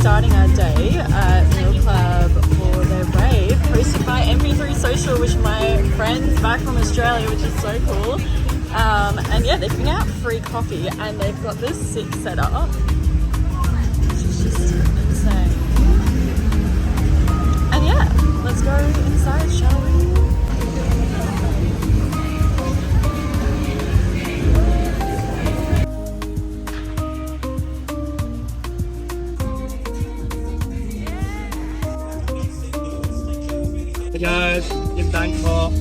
starting our day at milklab for their rave, hosted by MP3 Social, which are my friends back from Australia, which is so cool. And yeah, they're giving out free coffee, and they've got this sick setup, which is just insane. And yeah, let's go inside, shall we? Hey guys, in Bangkok.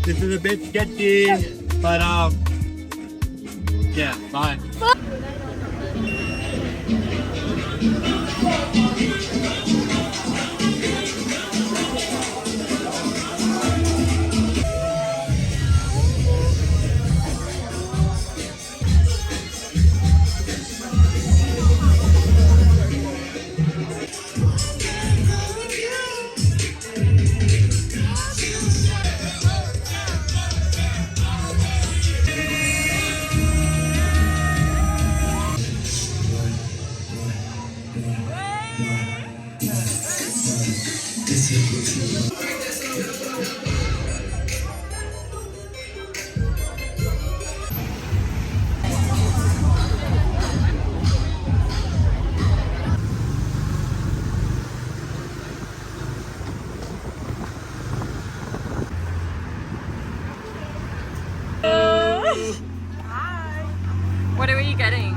This is a bit sketchy, but yeah, bye. Hi. What are you getting?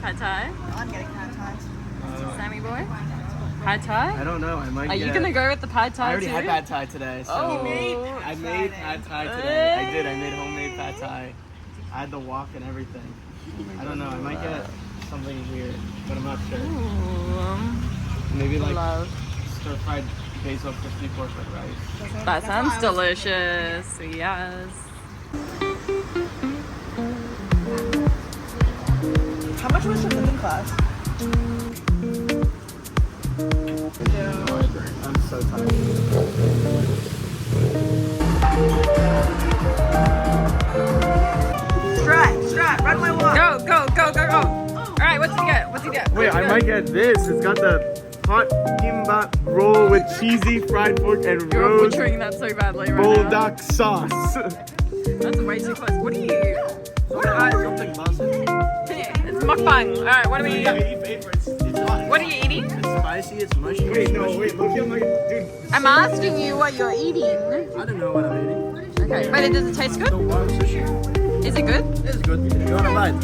Pad Thai. I'm getting pad Thai. Sammy boy? Pad Thai? I don't know, I might Are you gonna go with the Pad Thai I already too? had pad thai today, so Oh. I made pad thai today. I did, I made homemade pad thai. I had the wok and everything. I don't know, I might get something weird, but I'm not sure. Ooh, Maybe like love. stir-fried basil crispy pork with rice. That sounds delicious. Yes. How much was your cooking class? I'm so tired. Strat, run my walk. Go. All right, what's he get? What's he get? Wait, I might get this. It's got the hot kimbap roll with cheesy fried pork and You're rose butchering that so badly right now. bulldog sauce. That's way too close. What are you? Something buzzing. It's mukbang. All right, what are we? It's hot. What are you eating? It's spicy, it's mushy. Wait, no, wait, look at my dude. I'm asking you what you're eating. I don't know what I'm eating. Okay, but does it taste good? The wild sushi. Is it good? It's good. You want to bite?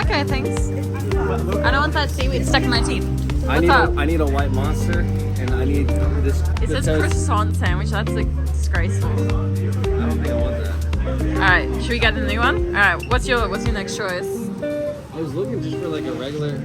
Okay, thanks. I don't want that seaweed stuck in my teeth. What's up? I need a white monster, and I need this. It says croissant sandwich. That's like disgraceful. I don't think I want that. All right, should we get the new one? All right, what's your next choice? I was looking just for like a regular.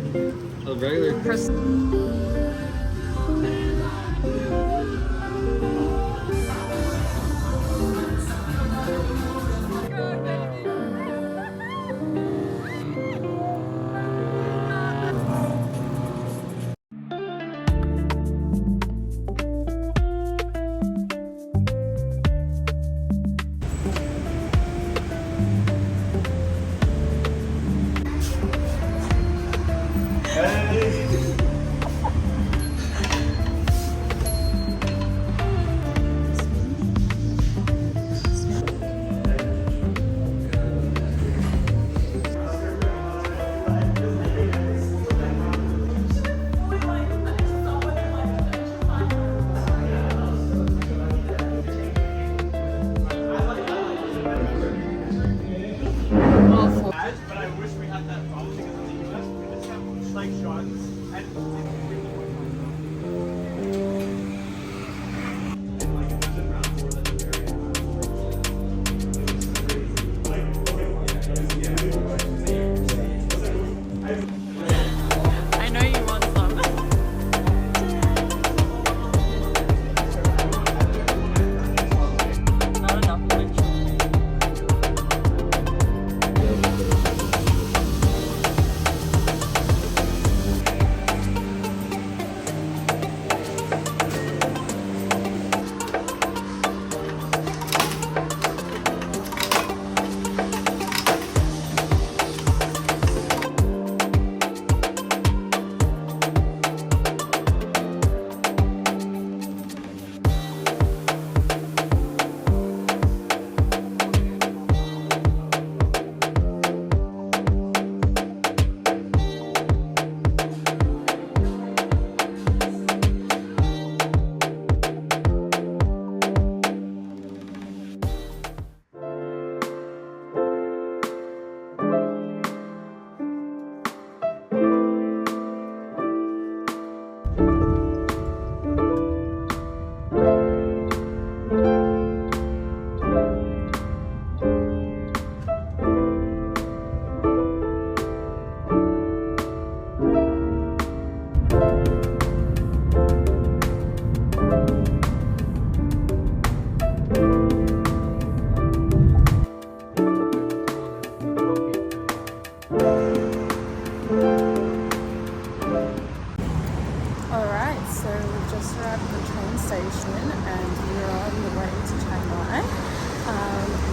So we've just arrived at the train station and we're on the way to Chiang Mai.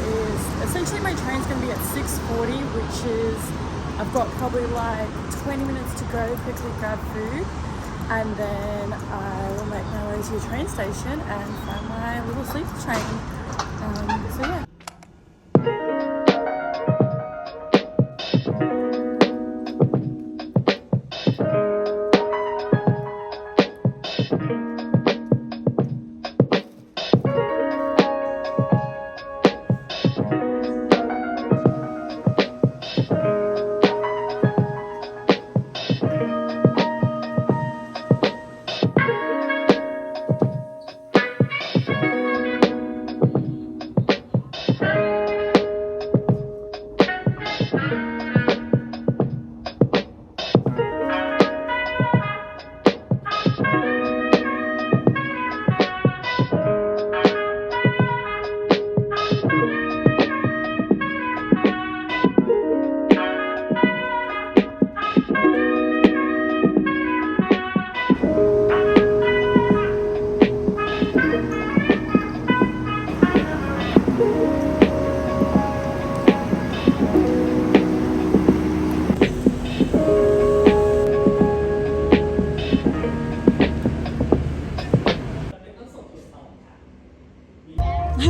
Is essentially my train's going to be at 6:40, which is I've got probably like 20 minutes to go, quickly grab food, and then I will make my way to the train station and find my little sleeper train. So yeah.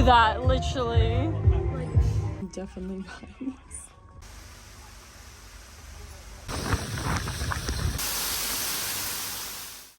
That literally, I'm definitely buying this.